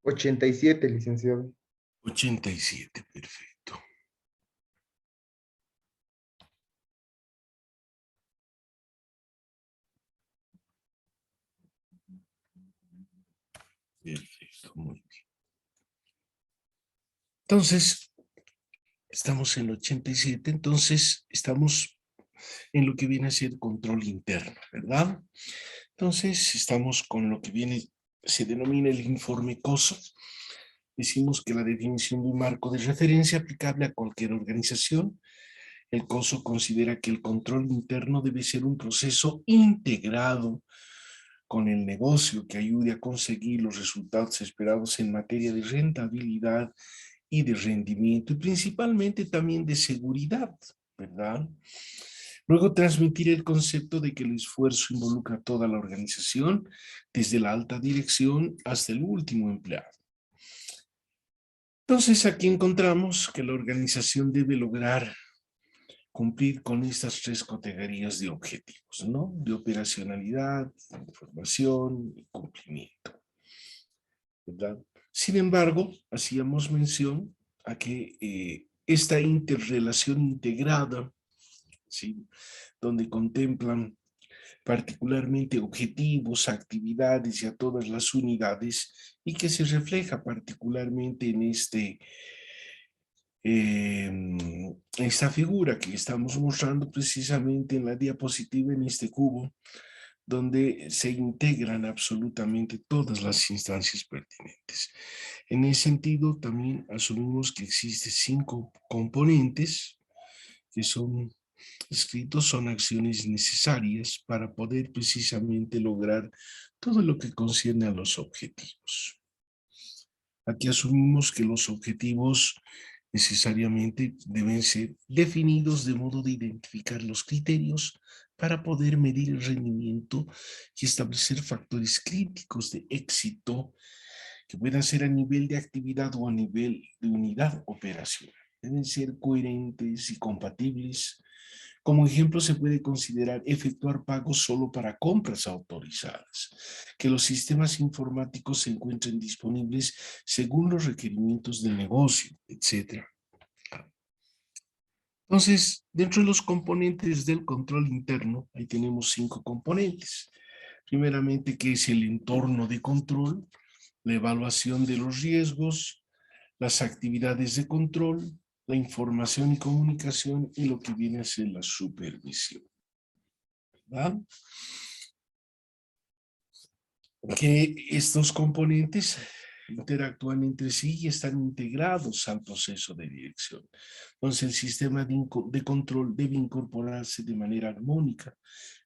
87, licenciado. 87, perfecto. Perfecto, muy bien. Entonces, estamos en el 87, entonces estamos en lo que viene a ser control interno, ¿verdad? Entonces, estamos con lo que viene, se denomina el informe COSO. Decimos que la definición de un marco de referencia aplicable a cualquier organización. El COSO considera que el control interno debe ser un proceso integrado con el negocio que ayude a conseguir los resultados esperados en materia de rentabilidad y de rendimiento, y principalmente también de seguridad, ¿verdad? Luego, transmitir el concepto de que el esfuerzo involucra a toda la organización, desde la alta dirección hasta el último empleado. Entonces, aquí encontramos que la organización debe lograr cumplir con estas tres categorías de objetivos, ¿no? De operacionalidad, información y cumplimiento, ¿verdad? Sin embargo, hacíamos mención a que esta interrelación integrada, ¿sí? Donde contemplan particularmente objetivos, actividades y a todas las unidades, y que se refleja particularmente en esta figura que estamos mostrando precisamente en la diapositiva, en este cubo, donde se integran absolutamente todas las instancias pertinentes. En ese sentido, también asumimos que existen 5 componentes que son escritos, son acciones necesarias para poder precisamente lograr todo lo que concierne a los objetivos. Aquí asumimos que los objetivos necesariamente deben ser definidos de modo de identificar los criterios para poder medir el rendimiento y establecer factores críticos de éxito que puedan ser a nivel de actividad o a nivel de unidad operacional. Deben ser coherentes y compatibles. Como ejemplo, se puede considerar efectuar pagos solo para compras autorizadas, que los sistemas informáticos se encuentren disponibles según los requerimientos del negocio, etc. Entonces, dentro de los componentes del control interno, ahí tenemos 5 componentes. Primeramente, que es el entorno de control, la evaluación de los riesgos, las actividades de control, la información y comunicación y lo que viene a ser la supervisión, ¿verdad? Que estos componentes interactúan entre sí y están integrados al proceso de dirección. Entonces, el sistema de control debe incorporarse de manera armónica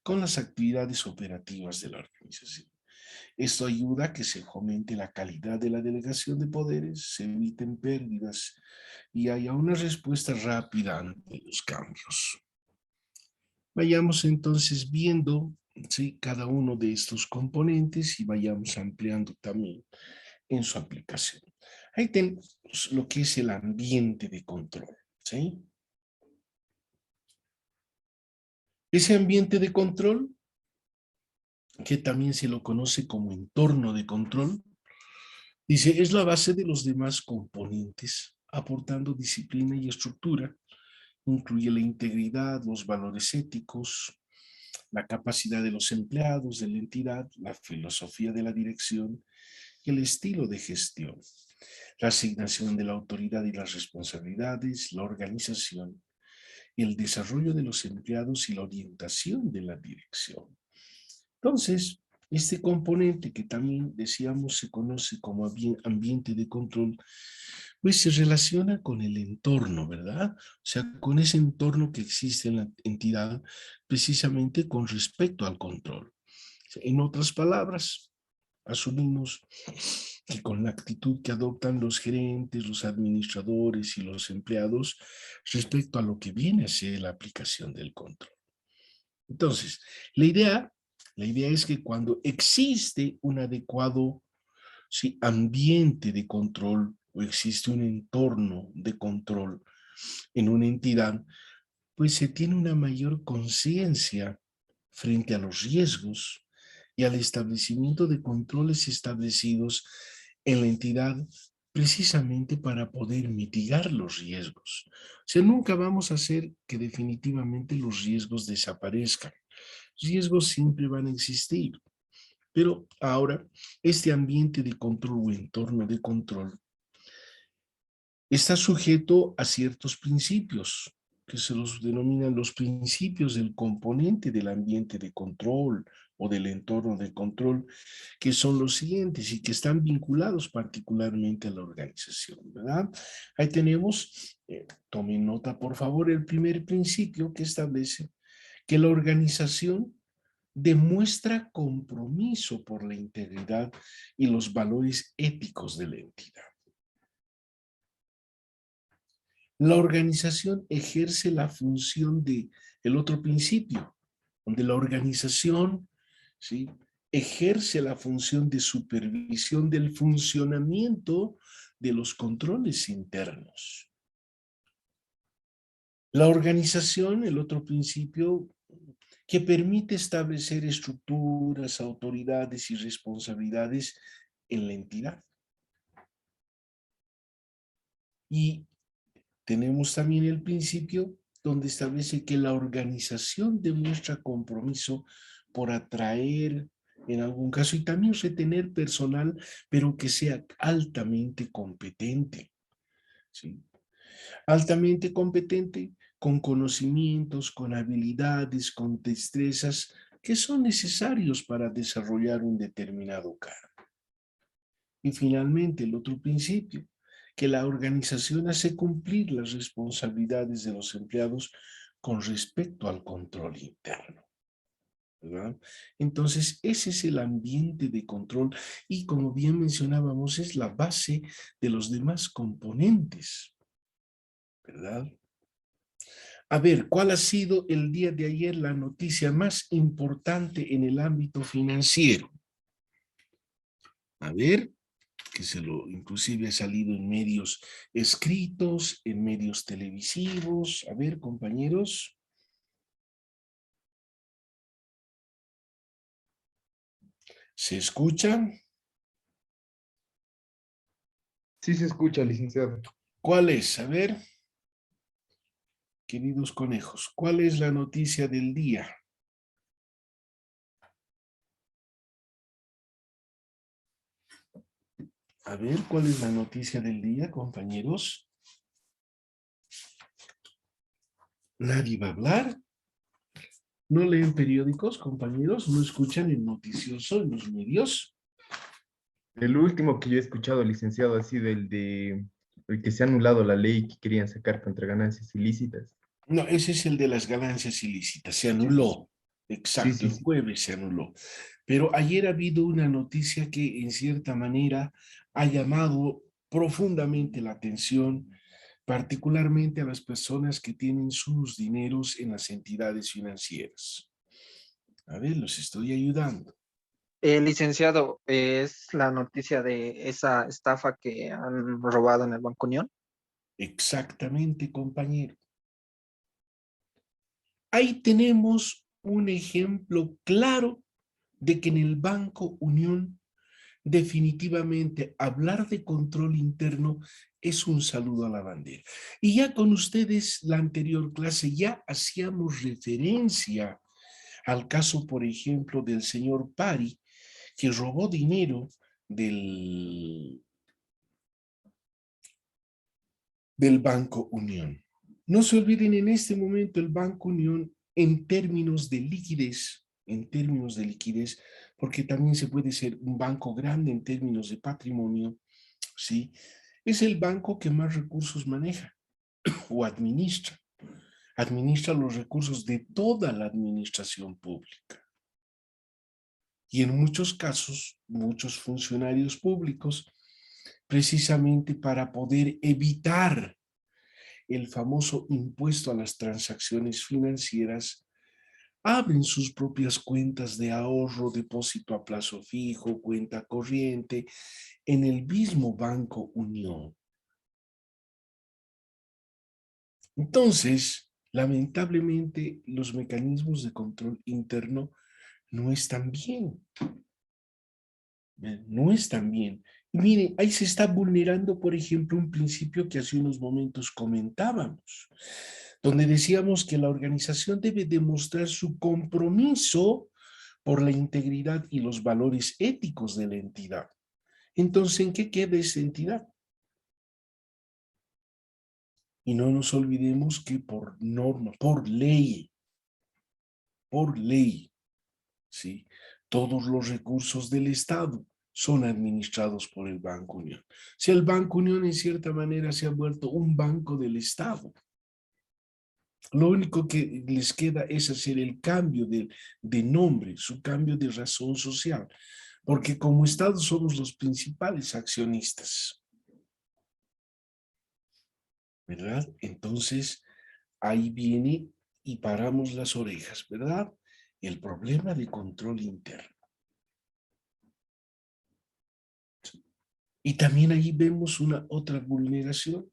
con las actividades operativas de la organización. Esto ayuda a que se fomente la calidad de la delegación de poderes, se eviten pérdidas y haya una respuesta rápida ante los cambios. Vayamos entonces viendo, ¿sí?, cada uno de estos componentes y vayamos ampliando también en su aplicación. Ahí tenemos lo que es el ambiente de control, ¿sí? Ese ambiente de control, que también se lo conoce como entorno de control, dice, es la base de los demás componentes, aportando disciplina y estructura. Incluye la integridad, los valores éticos, la capacidad de los empleados de la entidad, la filosofía de la dirección y el estilo de gestión, la asignación de la autoridad y las responsabilidades, la organización y el desarrollo de los empleados y la orientación de la dirección. Entonces, este componente que también decíamos se conoce como ambiente de control, pues se relaciona con el entorno, ¿verdad? O sea, con ese entorno que existe en la entidad precisamente con respecto al control. En otras palabras, asumimos que con la actitud que adoptan los gerentes, los administradores y los empleados respecto a lo que viene a ser la aplicación del control. Entonces, la idea es que cuando existe un adecuado, sí, ambiente de control o existe un entorno de control en una entidad, pues se tiene una mayor conciencia frente a los riesgos y al establecimiento de controles establecidos en la entidad precisamente para poder mitigar los riesgos. O sea, nunca vamos a hacer que definitivamente los riesgos desaparezcan. Riesgos siempre van a existir, pero ahora este ambiente de control o entorno de control está sujeto a ciertos principios que se los denominan los principios del componente del ambiente de control o del entorno de control, que son los siguientes y que están vinculados particularmente a la organización, ¿verdad? Ahí tenemos, tomen nota por favor, el primer principio que establece que la organización demuestra compromiso por la integridad y los valores éticos de la entidad. La organización ejerce la función de el otro principio, donde la organización, ¿sí?, ejerce la función de supervisión del funcionamiento de los controles internos. La organización, el otro principio, que permite establecer estructuras, autoridades y responsabilidades en la entidad. Y tenemos también el principio donde establece que la organización demuestra compromiso por atraer, en algún caso, y también retener personal, pero que sea altamente competente, ¿sí? Altamente competente, con conocimientos, con habilidades, con destrezas que son necesarios para desarrollar un determinado cargo. Y finalmente, el otro principio, que la organización hace cumplir las responsabilidades de los empleados con respecto al control interno, ¿verdad? Entonces, ese es el ambiente de control y, como bien mencionábamos, es la base de los demás componentes, ¿verdad? A ver, ¿cuál ha sido el día de ayer la noticia más importante en el ámbito financiero? A ver, que inclusive ha salido en medios escritos, en medios televisivos. A ver, compañeros. ¿Se escucha? Sí se escucha, licenciado. ¿Cuál es? A ver, queridos conejos, ¿cuál es la noticia del día? A ver, ¿cuál es la noticia del día, compañeros? ¿Nadie va a hablar? ¿No leen periódicos, compañeros? ¿No escuchan el noticioso en los medios? El último que yo he escuchado, licenciado, ha sido el que se ha anulado la ley que querían sacar contra ganancias ilícitas. No, ese es el de las ganancias ilícitas. Se Sí, sí, anuló. sí, Exacto, sí, el sí. jueves se anuló. Pero ayer ha habido una noticia que en cierta manera ha llamado profundamente la atención, particularmente a las personas que tienen sus dineros en las entidades financieras. A ver, los estoy ayudando. Licenciado, es la noticia de esa estafa que han robado en el Banco Unión. Exactamente, compañero. Ahí tenemos un ejemplo claro de que en el Banco Unión definitivamente hablar de control interno es un saludo a la bandera. Y ya con ustedes la anterior clase ya hacíamos referencia al caso, por ejemplo, del señor Pari, que robó dinero del Banco Unión. No se olviden en este momento el Banco Unión en términos de liquidez, porque también se puede ser un banco grande en términos de patrimonio, ¿sí? Es el banco que más recursos maneja o administra. Administra los recursos de toda la administración pública. Y en muchos casos, muchos funcionarios públicos, precisamente para poder evitar el famoso impuesto a las transacciones financieras, abren sus propias cuentas de ahorro, depósito a plazo fijo, cuenta corriente, en el mismo Banco Unión. Entonces, lamentablemente, los mecanismos de control interno no están bien. No están bien. Y miren, ahí se está vulnerando, por ejemplo, un principio que hace unos momentos comentábamos, donde decíamos que la organización debe demostrar su compromiso por la integridad y los valores éticos de la entidad. Entonces, ¿en qué queda esa entidad? Y no nos olvidemos que por norma, por ley, ¿sí? Todos los recursos del Estado son administrados por el Banco Unión. Si el Banco Unión en cierta manera se ha vuelto un banco del Estado, lo único que les queda es hacer el cambio de nombre, su cambio de razón social, porque como Estado somos los principales accionistas, ¿verdad? Entonces, ahí viene y paramos las orejas, ¿verdad? El problema de control interno. Y también ahí vemos una otra vulneración,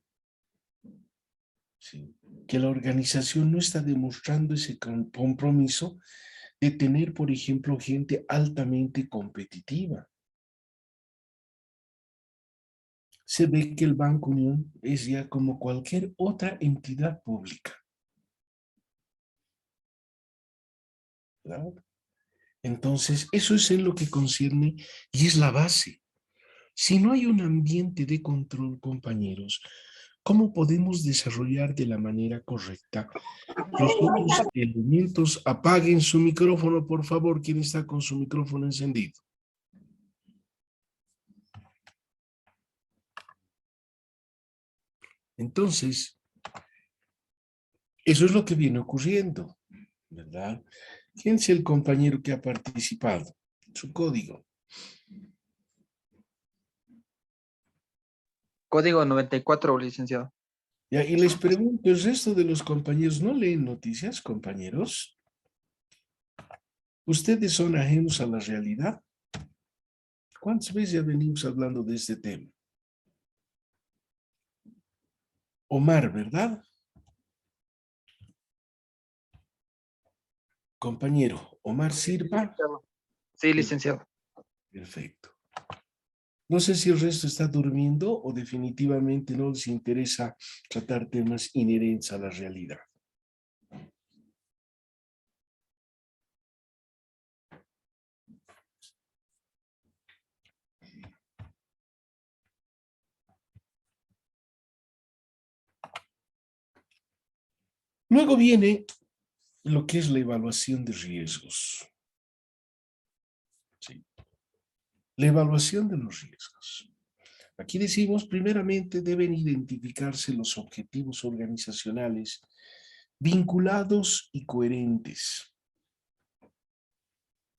¿sí? Que la organización no está demostrando ese compromiso de tener, por ejemplo, gente altamente competitiva. Se ve que el Banco Unión es ya como cualquier otra entidad pública, ¿verdad? Entonces, eso es en lo que concierne y es la base. Si no hay un ambiente de control, compañeros, ¿cómo podemos desarrollar de la manera correcta los otros elementos? Apaguen su micrófono, por favor, quien está con su micrófono encendido. Entonces, eso es lo que viene ocurriendo, ¿verdad? ¿Quién es el compañero que ha participado? Su código. Código 94, licenciado. Ya, y les pregunto, ¿el resto de los compañeros no leen noticias, compañeros? ¿Ustedes son ajenos a la realidad? ¿Cuántas veces ya venimos hablando de este tema? Omar, ¿verdad? Compañero, Omar Sirva. Sí, licenciado. Perfecto. No sé si el resto está durmiendo o definitivamente no les interesa tratar temas inherentes a la realidad. Luego viene lo que es la evaluación de riesgos. Sí. La evaluación de los riesgos. Aquí decimos, primeramente deben identificarse los objetivos organizacionales vinculados y coherentes.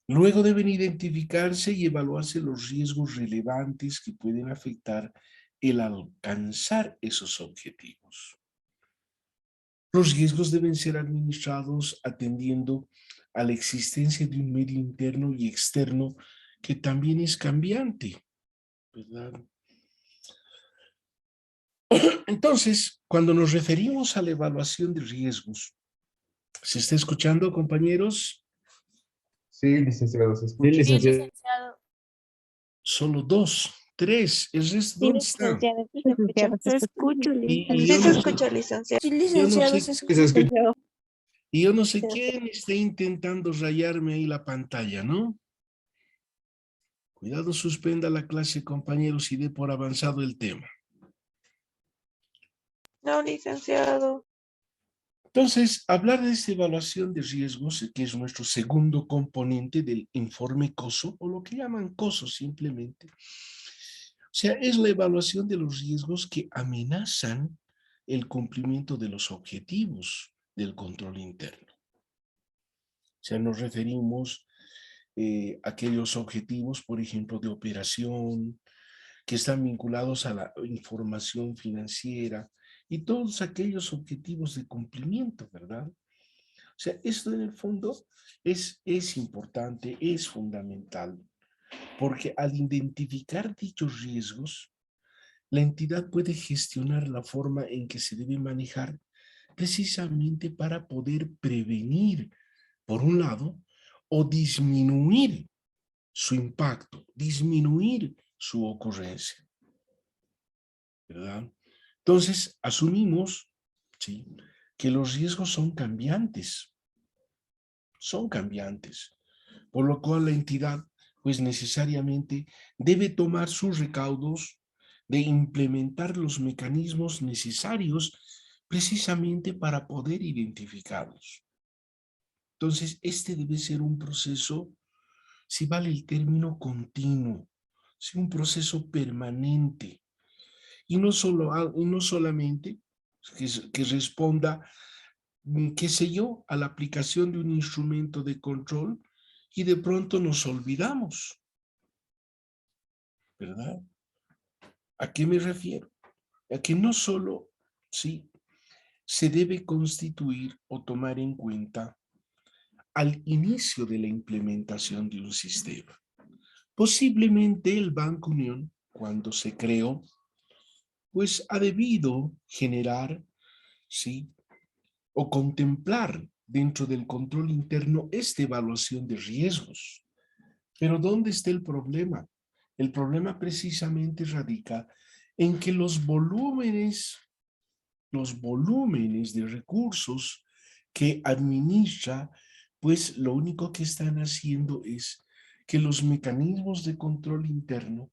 Luego deben identificarse y evaluarse los riesgos relevantes que pueden afectar el alcanzar esos objetivos. Los riesgos deben ser administrados atendiendo a la existencia de un medio interno y externo que también es cambiante, ¿verdad? Entonces, cuando nos referimos a la evaluación de riesgos, ¿se está escuchando, compañeros? Sí, licenciado, se Sí, escucha. licenciado. Solo 2, 3, ¿el resto Sí, dónde está? licenciado, sí se escucha. Se escucha, Y Sí yo se no sé, escucha, licenciado. Sí, yo no licenciado, sé, se escucha. y yo no sé quién está intentando rayarme ahí la pantalla, ¿no? Cuidado, suspenda la clase, compañeros, y dé por avanzado el tema. No, licenciado. Entonces, hablar de esta evaluación de riesgos, que es nuestro segundo componente del informe COSO, o lo que llaman COSO simplemente. O sea, es la evaluación de los riesgos que amenazan el cumplimiento de los objetivos del control interno. O sea, nos referimos a aquellos objetivos, por ejemplo, de operación, que están vinculados a la información financiera y todos aquellos objetivos de cumplimiento, ¿verdad? O sea, esto en el fondo es importante, es fundamental, porque al identificar dichos riesgos, la entidad puede gestionar la forma en que se debe manejar precisamente para poder prevenir, por un lado, o disminuir su impacto, disminuir su ocurrencia, ¿verdad? Entonces, asumimos, ¿sí?, que los riesgos son cambiantes, por lo cual la entidad, pues necesariamente debe tomar sus recaudos de implementar los mecanismos necesarios precisamente para poder identificarlos. Entonces, este debe ser un proceso, si vale el término, continuo, sí, un proceso permanente, y no solamente que responda, qué sé yo, a la aplicación de un instrumento de control y de pronto nos olvidamos, ¿verdad? ¿A qué me refiero? A que no solo, sí, se debe constituir o tomar en cuenta al inicio de la implementación de un sistema. Posiblemente el Banco Unión, cuando se creó, pues ha debido generar, sí, o contemplar dentro del control interno esta evaluación de riesgos. Pero ¿dónde está el problema? El problema precisamente radica en que los volúmenes de recursos que administra, pues lo único que están haciendo es que los mecanismos de control interno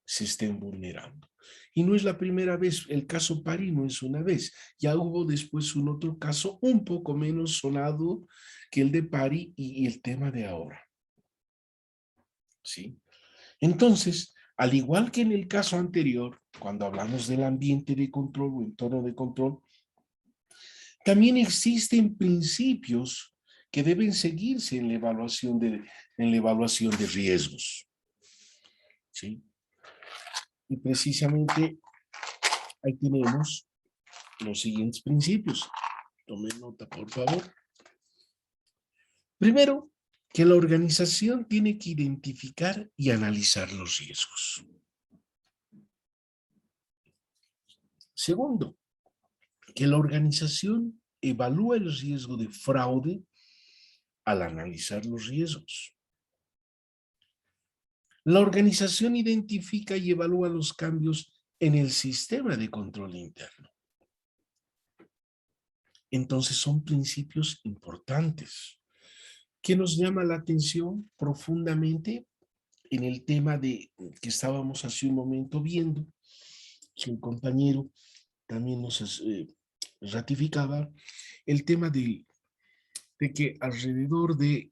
se estén vulnerando. Y no es la primera vez, el caso Pari no es una vez, ya hubo después un otro caso un poco menos sonado que el de Pari y el tema de ahora. ¿Sí? Entonces, al igual que en el caso anterior, cuando hablamos del ambiente de control o entorno de control, también existen principios que deben seguirse en la evaluación de riesgos. ¿Sí? Y precisamente ahí tenemos los siguientes principios. Tomen nota, por favor. Primero, que la organización tiene que identificar y analizar los riesgos. Segundo, que la organización evalúa el riesgo de fraude al analizar los riesgos. La organización identifica y evalúa los cambios en el sistema de control interno. Entonces son principios importantes que nos llama la atención profundamente en el tema de que estábamos hace un momento viendo, que el compañero también nos ratificaba, el tema de que alrededor de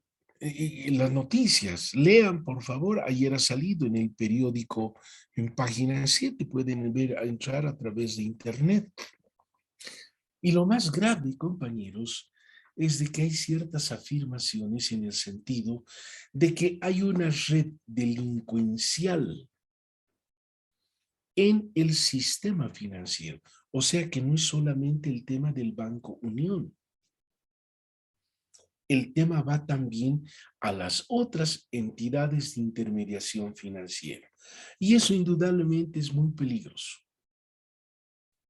las noticias, lean por favor, ayer ha salido en el periódico en página 7, pueden entrar a través de internet. Y lo más grave, compañeros, es de que hay ciertas afirmaciones en el sentido de que hay una red delincuencial en el sistema financiero. O sea que no es solamente el tema del Banco Unión. El tema va también a las otras entidades de intermediación financiera. Y eso indudablemente es muy peligroso.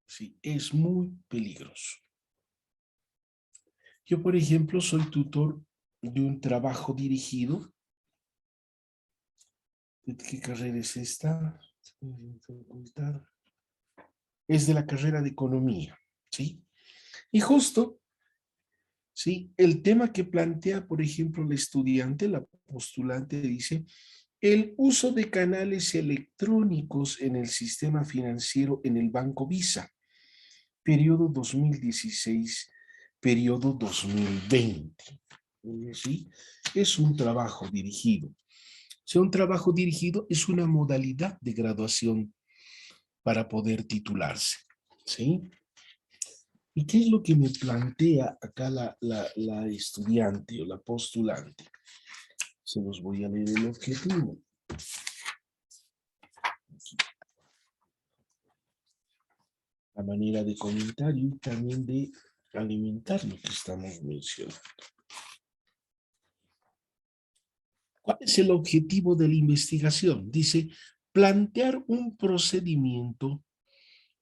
Sí, es muy peligroso. Yo, por ejemplo, soy tutor de un trabajo dirigido. ¿De qué carrera es esta? Es de la carrera de economía, ¿sí? Y justo, ¿sí?, el tema que plantea, por ejemplo, la estudiante, la postulante, dice: el uso de canales electrónicos en el sistema financiero en el Banco Visa, periodo 2016, periodo 2020. ¿Sí? Es un trabajo dirigido. O sea, un trabajo dirigido es una modalidad de graduación para poder titularse. ¿Sí? ¿Y qué es lo que me plantea acá la estudiante o la postulante? Se los voy a leer el objetivo. A manera de comentario y también de alimentar lo que estamos mencionando. ¿Cuál es el objetivo de la investigación? Dice, plantear un procedimiento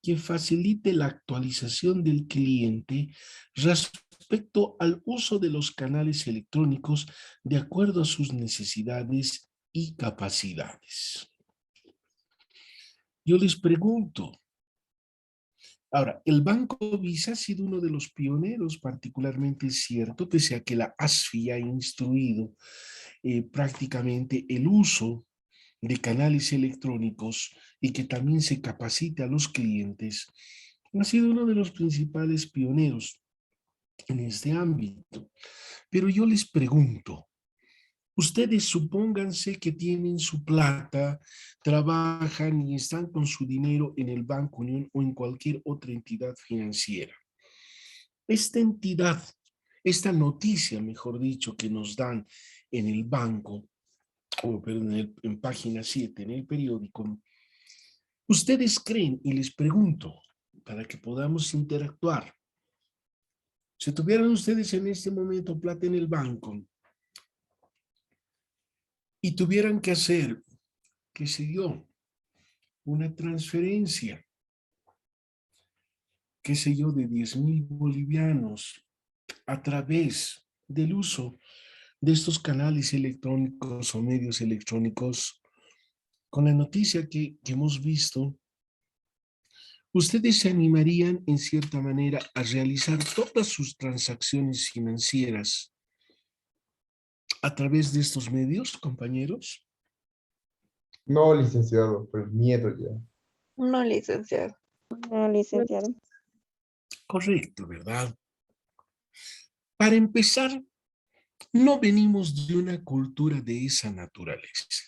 que facilite la actualización del cliente respecto al uso de los canales electrónicos de acuerdo a sus necesidades y capacidades. Yo les pregunto, ahora, el Banco Visa ha sido uno de los pioneros, particularmente cierto, pese a que la ASFI ha instruido prácticamente el uso de canales electrónicos y que también se capacite a los clientes, ha sido uno de los principales pioneros en este ámbito. Pero yo les pregunto, ustedes supónganse que tienen su plata, trabajan y están con su dinero en el Banco Unión o en cualquier otra entidad financiera. Esta entidad, esta noticia, mejor dicho, que nos dan en el banco, o perdón, en página 7, en el periódico, ¿ustedes creen, y les pregunto, para que podamos interactuar, si tuvieran ustedes en este momento plata en el banco y tuvieran que hacer, qué sé yo, una transferencia, qué sé yo, de 10,000 bolivianos a través del uso de estos canales electrónicos o medios electrónicos, con la noticia que hemos visto, ¿ustedes se animarían en cierta manera a realizar todas sus transacciones financieras a través de estos medios, compañeros? No, licenciado, por el miedo ya. No, licenciado. No, licenciado. Correcto, ¿verdad? Para empezar, no venimos de una cultura de esa naturaleza.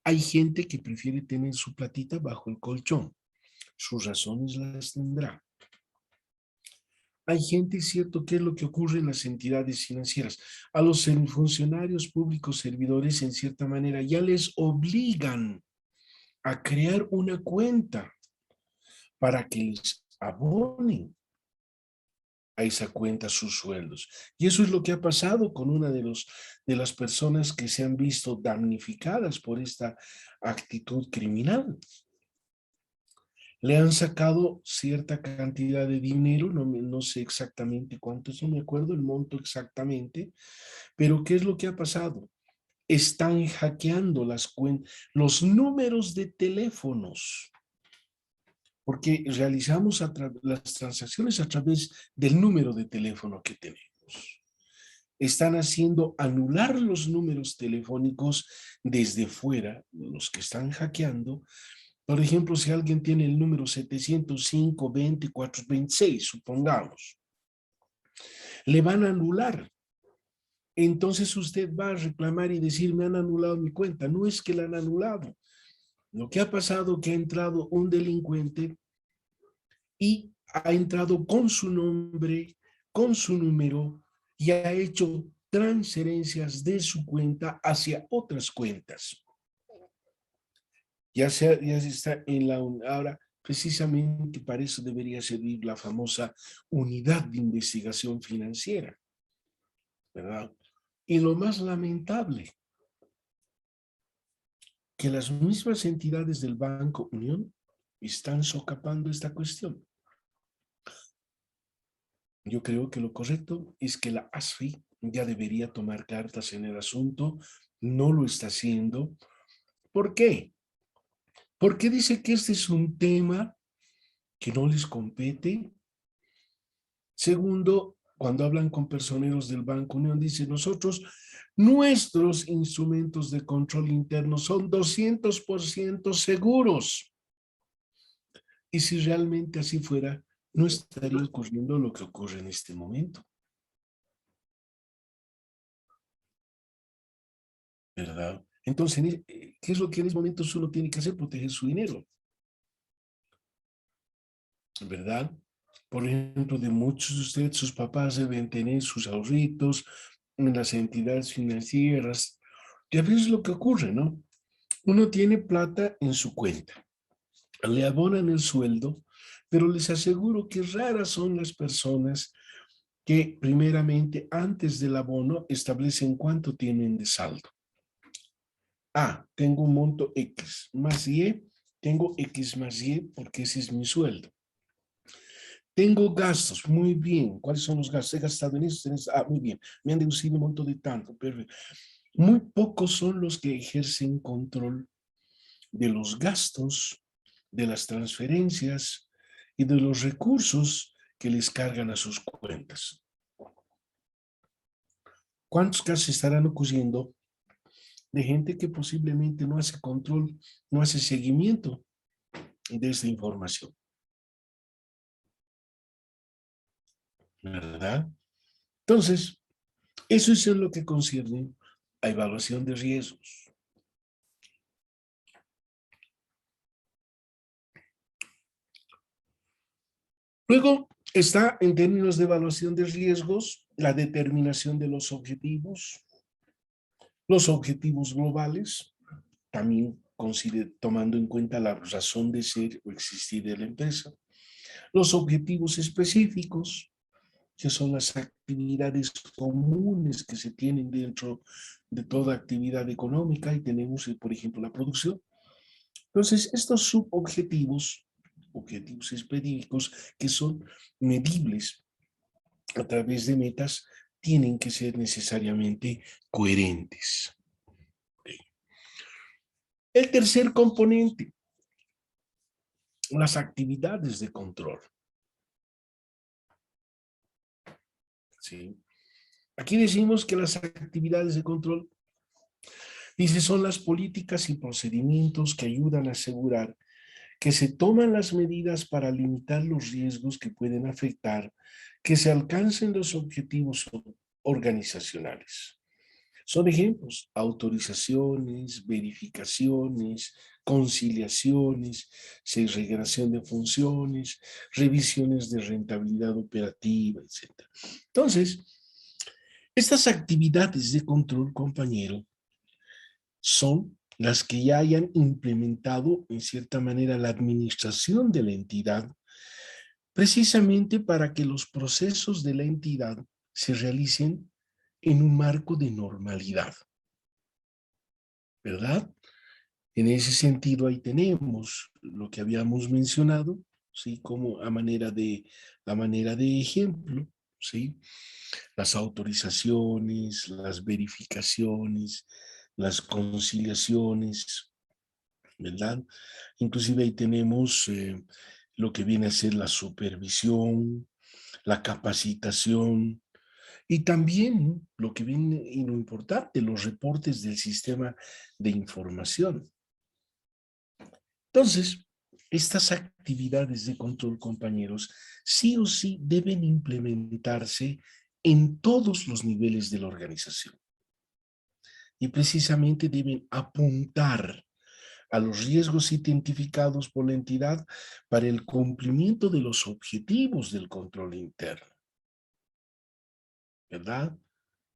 Hay gente que prefiere tener su platita bajo el colchón. Sus razones las tendrá. Hay gente, cierto, ¿qué es lo que ocurre en las entidades financieras? A los funcionarios públicos servidores, en cierta manera, ya les obligan a crear una cuenta para que les abonen a esa cuenta sus sueldos. Y eso es lo que ha pasado con una de las personas que se han visto damnificadas por esta actitud criminal. Le han sacado cierta cantidad de dinero, no sé exactamente cuánto, no me acuerdo el monto exactamente, pero ¿qué es lo que ha pasado? Están hackeando los números de teléfonos, porque realizamos las transacciones a través del número de teléfono que tenemos. Están haciendo anular los números telefónicos desde fuera, los que están hackeando. Por ejemplo, si alguien tiene el número 705 24 26, supongamos, le van a anular. Entonces usted va a reclamar y decir, me han anulado mi cuenta. No es que la han anulado. Lo que ha pasado es que ha entrado un delincuente y ha entrado con su nombre, con su número y ha hecho transferencias de su cuenta hacia otras cuentas. Ya se está en la ahora precisamente para eso debería servir la famosa unidad de investigación financiera, ¿verdad? Y lo más lamentable, que las mismas entidades del Banco Unión están socapando esta cuestión. Yo creo que lo correcto es que la ASFI ya debería tomar cartas en el asunto, no lo está haciendo. ¿Por qué? Porque dice que este es un tema que no les compete. Segundo, cuando hablan con personeros del Banco Unión, dice nosotros, nuestros instrumentos de control interno son 200% seguros. Y si realmente así fuera, no estaría ocurriendo lo que ocurre en este momento. ¿Verdad? Entonces, ¿qué es lo que en este momento uno tiene que hacer? Proteger su dinero. ¿Verdad? Por ejemplo, de muchos de ustedes, sus papás deben tener sus ahorritos en las entidades financieras. Y a veces lo que ocurre, ¿no? Uno tiene plata en su cuenta, le abonan el sueldo, pero les aseguro que raras son las personas que primeramente antes del abono establecen cuánto tienen de saldo. Ah, tengo un monto X más Y, tengo X más Y porque ese es mi sueldo. Tengo gastos, muy bien. ¿Cuáles son los gastos? He gastado en eso, en eso. Ah, muy bien. Me han deducido un monto de tanto, perfecto. Muy pocos son los que ejercen control de los gastos, de las transferencias y de los recursos que les cargan a sus cuentas. ¿Cuántos casos estarán ocurriendo de gente que posiblemente no hace control, no hace seguimiento de esta información? ¿Verdad? Entonces, eso es en lo que concierne a evaluación de riesgos. Luego está, en términos de evaluación de riesgos, la determinación de los objetivos globales, también tomando en cuenta la razón de ser o existir de la empresa, los objetivos específicos, que son las actividades comunes que se tienen dentro de toda actividad económica, y tenemos, por ejemplo, la producción. Entonces, estos subobjetivos, objetivos específicos que son medibles a través de metas, tienen que ser necesariamente coherentes. El tercer componente, las actividades de control. ¿Sí? Aquí decimos que las actividades de control, dice, son las políticas y procedimientos que ayudan a asegurar que se toman las medidas para limitar los riesgos que pueden afectar que se alcancen los objetivos organizacionales. Son ejemplos: autorizaciones, verificaciones, conciliaciones, segregación de funciones, revisiones de rentabilidad operativa, etc. Entonces, estas actividades de control, compañero, son las que ya hayan implementado en cierta manera la administración de la entidad, precisamente para que los procesos de la entidad se realicen en un marco de normalidad, ¿verdad? En ese sentido, ahí tenemos lo que habíamos mencionado, ¿sí? Como a manera de ejemplo, ¿sí? Las autorizaciones, las verificaciones, las conciliaciones, ¿verdad? Inclusive ahí tenemos lo que viene a ser la supervisión, la capacitación, y también lo que viene, y lo importante, los reportes del sistema de información. Entonces, estas actividades de control, compañeros, sí o sí deben implementarse en todos los niveles de la organización. Y precisamente deben apuntar a los riesgos identificados por la entidad para el cumplimiento de los objetivos del control interno, ¿verdad?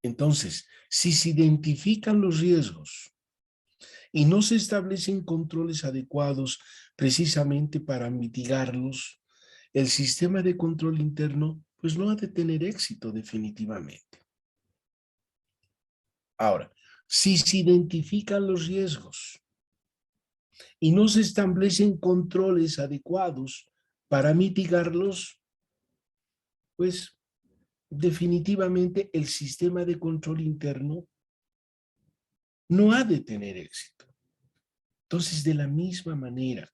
Entonces, si se identifican los riesgos y no se establecen controles adecuados precisamente para mitigarlos, el sistema de control interno pues no ha de tener éxito definitivamente. Ahora, si se identifican los riesgos y no se establecen controles adecuados para mitigarlos, pues definitivamente el sistema de control interno no ha de tener éxito. Entonces, de la misma manera,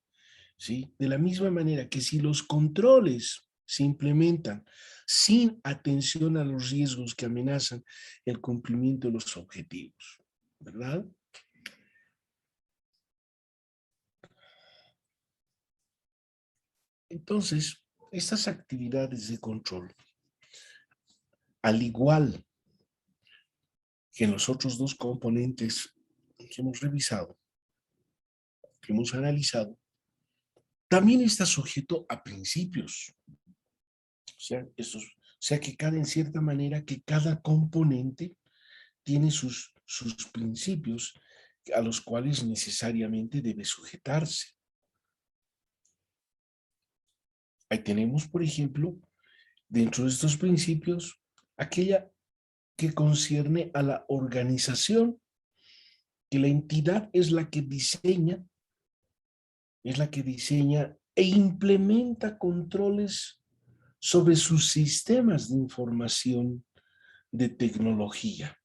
¿sí? De la misma manera que si los controles se implementan sin atención a los riesgos que amenazan el cumplimiento de los objetivos, ¿verdad? Entonces, estas actividades de control, al igual que en los otros dos componentes que hemos revisado, que hemos analizado, también está sujeto a principios. O sea que en cierta manera, que cada componente tiene sus principios a los cuales necesariamente debe sujetarse. Ahí tenemos, por ejemplo, dentro de estos principios, aquella que concierne a la organización, que la entidad es la que diseña e implementa controles sobre sus sistemas de información de tecnología.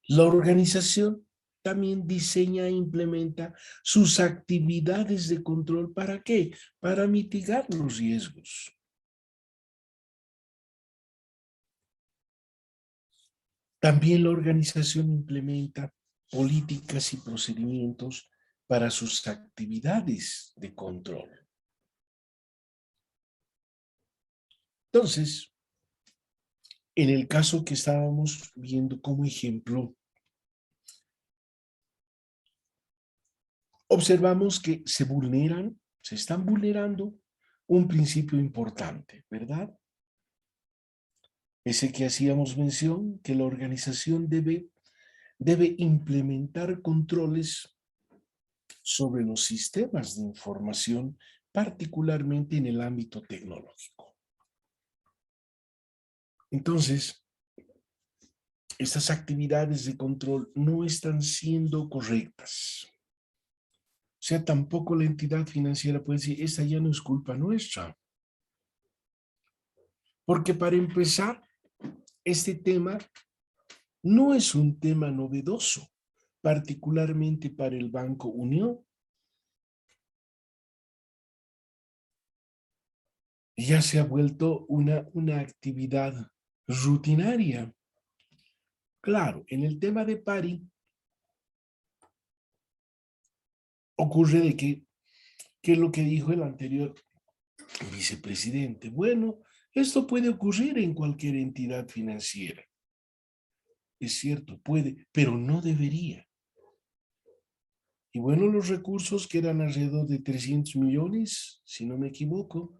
La organización también diseña e implementa sus actividades de control. ¿Para qué? Para mitigar los riesgos. También la organización implementa políticas y procedimientos para sus actividades de control. Entonces, en el caso que estábamos viendo como ejemplo, observamos que se están vulnerando un principio importante, ¿verdad? Ese que hacíamos mención, que la organización debe implementar controles sobre los sistemas de información, particularmente en el ámbito tecnológico. Entonces, estas actividades de control no están siendo correctas. O sea, tampoco la entidad financiera puede decir, esta ya no es culpa nuestra. Porque para empezar, este tema no es un tema novedoso, particularmente para el Banco Unión. Ya se ha vuelto una actividad rutinaria. Claro, en el tema de Pari, ocurre de que es lo que dijo el anterior vicepresidente. Bueno, esto puede ocurrir en cualquier entidad financiera. Es cierto, puede, pero no debería. Y bueno, los recursos que eran alrededor de 300 millones, si no me equivoco,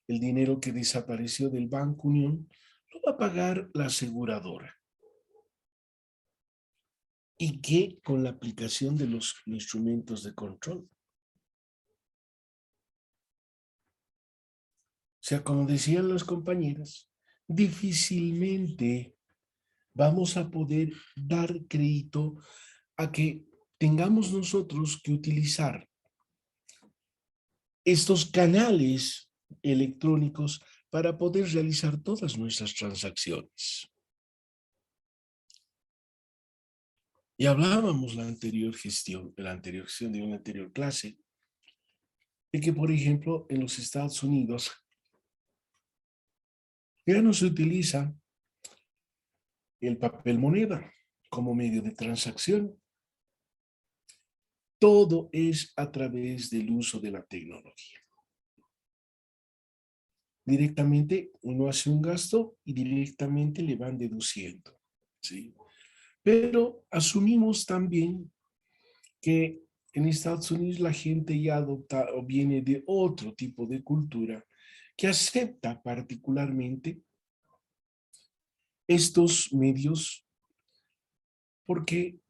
el dinero que desapareció del Banco Unión, lo va a pagar la aseguradora. ¿Y qué con la aplicación de los instrumentos de control? O sea, como decían las compañeras, difícilmente vamos a poder dar crédito a que tengamos nosotros que utilizar estos canales electrónicos para poder realizar todas nuestras transacciones. Y hablábamos la anterior de una anterior clase, de que, por ejemplo, en los Estados Unidos ya no se utiliza el papel moneda como medio de transacción. Todo es a través del uso de la tecnología. Directamente uno hace un gasto y directamente le van deduciendo, ¿sí? Pero asumimos también que en Estados Unidos la gente ya adopta o viene de otro tipo de cultura que acepta particularmente estos medios porque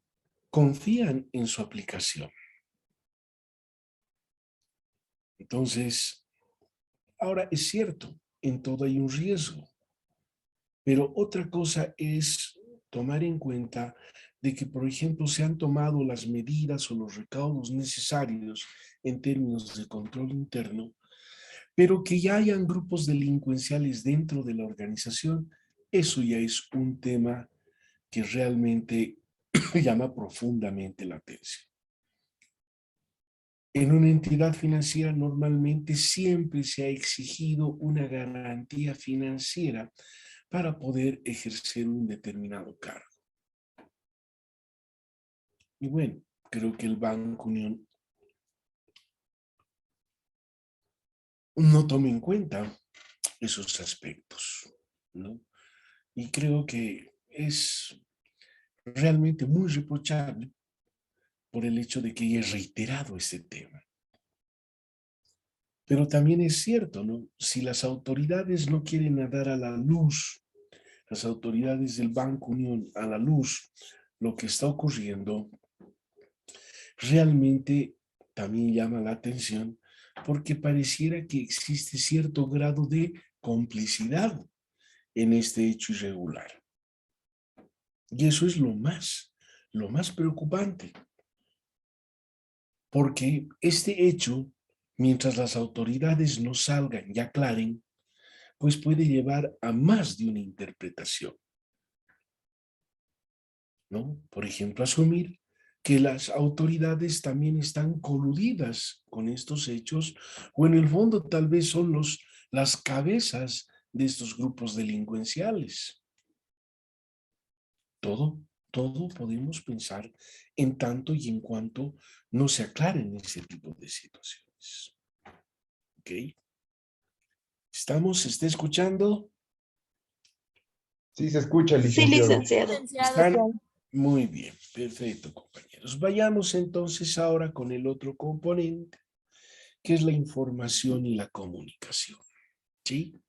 confían en su aplicación. Entonces, ahora es cierto, en todo hay un riesgo, pero otra cosa es tomar en cuenta de que, por ejemplo, se han tomado las medidas o los recaudos necesarios en términos de control interno, pero que ya hayan grupos delincuenciales dentro de la organización, eso ya es un tema que realmente llama profundamente la atención. En una entidad financiera normalmente siempre se ha exigido una garantía financiera para poder ejercer un determinado cargo. Y bueno, creo que el Banco Unión no toma en cuenta esos aspectos, ¿no? Y creo que es realmente muy reprochable por el hecho de que haya reiterado este tema. Pero también es cierto, ¿no? Si las autoridades no quieren dar a la luz, las autoridades del Banco Unión a la luz, lo que está ocurriendo, realmente también llama la atención porque pareciera que existe cierto grado de complicidad en este hecho irregular. Y eso es lo más preocupante. Porque este hecho, mientras las autoridades no salgan y aclaren, pues puede llevar a más de una interpretación. ¿no? Por ejemplo, asumir que las autoridades también están coludidas con estos hechos o en el fondo tal vez son las cabezas de estos grupos delincuenciales. Todo podemos pensar en tanto y en cuanto no se aclaren ese tipo de situaciones. ¿Ok? ¿Se está escuchando? Sí, se escucha, Sí, licenciado. licenciado. ¿Están? Muy bien, perfecto, compañeros. Vayamos entonces ahora con el otro componente, que es la información y la comunicación. ¿Sí?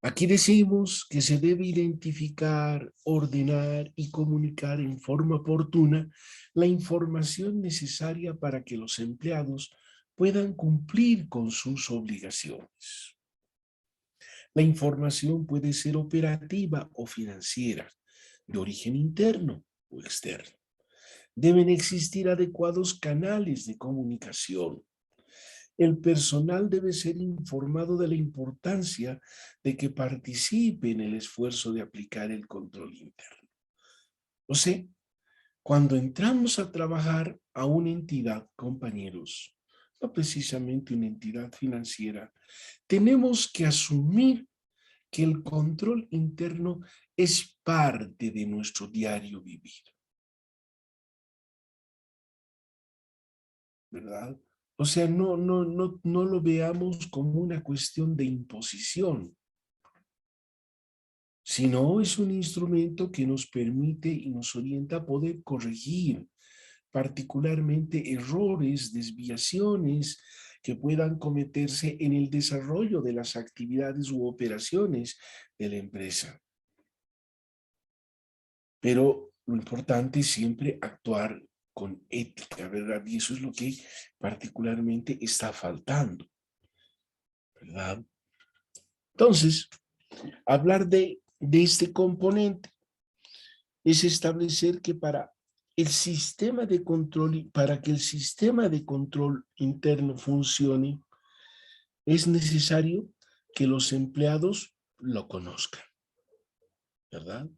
Aquí decimos que se debe identificar, ordenar y comunicar en forma oportuna la información necesaria para que los empleados puedan cumplir con sus obligaciones. La información puede ser operativa o financiera, de origen interno o externo. Deben existir adecuados canales de comunicación. El personal debe ser informado de la importancia de que participe en el esfuerzo de aplicar el control interno. O sea, cuando entramos a trabajar a una entidad, compañeros, no precisamente una entidad financiera, tenemos que asumir que el control interno es parte de nuestro diario vivir. ¿Verdad? O sea, no lo veamos como una cuestión de imposición, sino es un instrumento que nos permite y nos orienta a poder corregir particularmente errores, desviaciones que puedan cometerse en el desarrollo de las actividades u operaciones de la empresa. Pero lo importante es siempre actuar con ética, ¿verdad? Y eso es lo que particularmente está faltando, ¿verdad? Entonces, hablar de este componente es establecer que para el sistema de control, para que el sistema de control interno funcione, es necesario que los empleados lo conozcan, ¿verdad?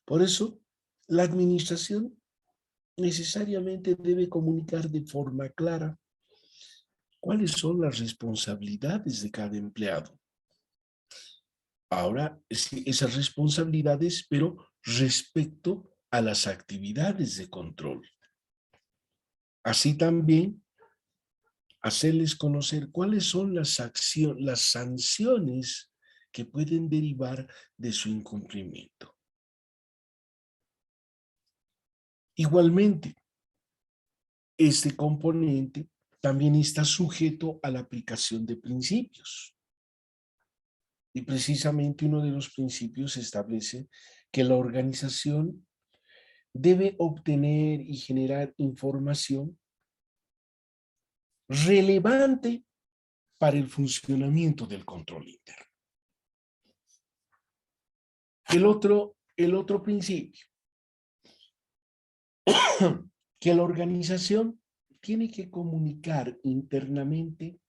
Por eso, la administración necesariamente debe comunicar de forma clara cuáles son las responsabilidades de cada empleado. Ahora, esas responsabilidades, pero respecto a las actividades de control. Así también, hacerles conocer cuáles son las sanciones que pueden derivar de su incumplimiento. Igualmente, este componente también está sujeto a la aplicación de principios. Y precisamente uno de los principios establece que la organización debe obtener y generar información relevante para el funcionamiento del control interno. El otro principio, que la organización tiene que comunicar internamente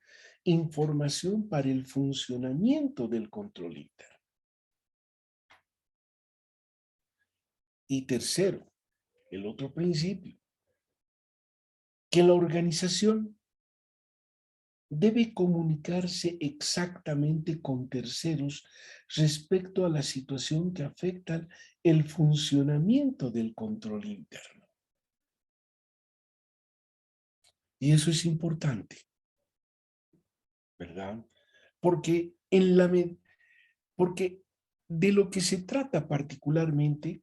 información para el funcionamiento del control interno. Y tercero, el otro principio, que la organización debe comunicarse exactamente con terceros respecto a la situación que afecta el funcionamiento del control interno. Y eso es importante, ¿verdad? Porque de lo que se trata particularmente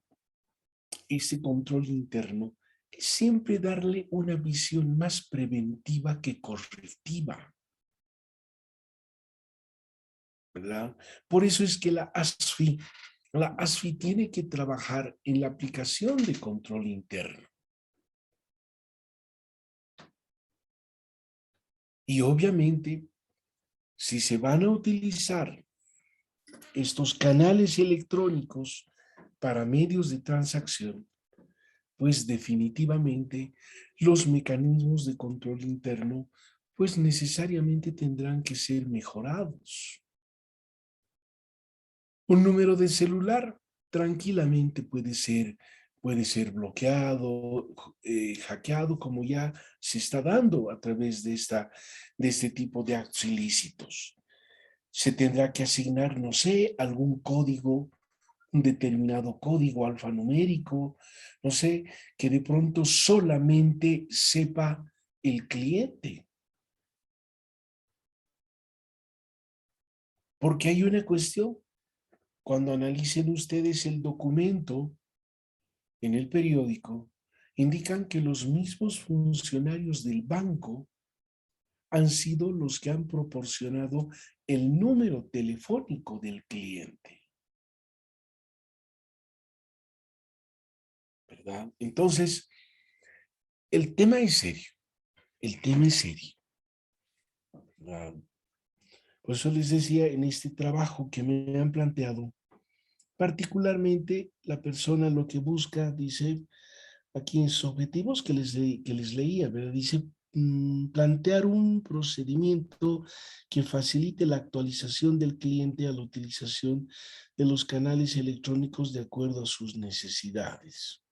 este control interno es siempre darle una visión más preventiva que correctiva, ¿verdad? Por eso es que la ASFI tiene que trabajar en la aplicación de control interno. Y obviamente, si se van a utilizar estos canales electrónicos para medios de transacción, pues definitivamente los mecanismos de control interno pues necesariamente tendrán que ser mejorados. Un número de celular tranquilamente puede ser bloqueado, hackeado, como ya se está dando a través de este tipo de actos ilícitos. Se tendrá que asignar, no sé, algún código, un determinado código alfanumérico, no sé, que de pronto solamente sepa el cliente. Porque hay una cuestión, cuando analicen ustedes el documento en el periódico, indican que los mismos funcionarios del banco han sido los que han proporcionado el número telefónico del cliente. ¿Verdad? Entonces, el tema es serio. El tema es serio. ¿Verdad? Por eso les decía, en este trabajo que me han planteado, particularmente la persona lo que busca, dice, aquí en sus objetivos que les leía, ¿verdad? Dice, plantear un procedimiento que facilite la actualización del cliente a la utilización de los canales electrónicos de acuerdo a sus necesidades.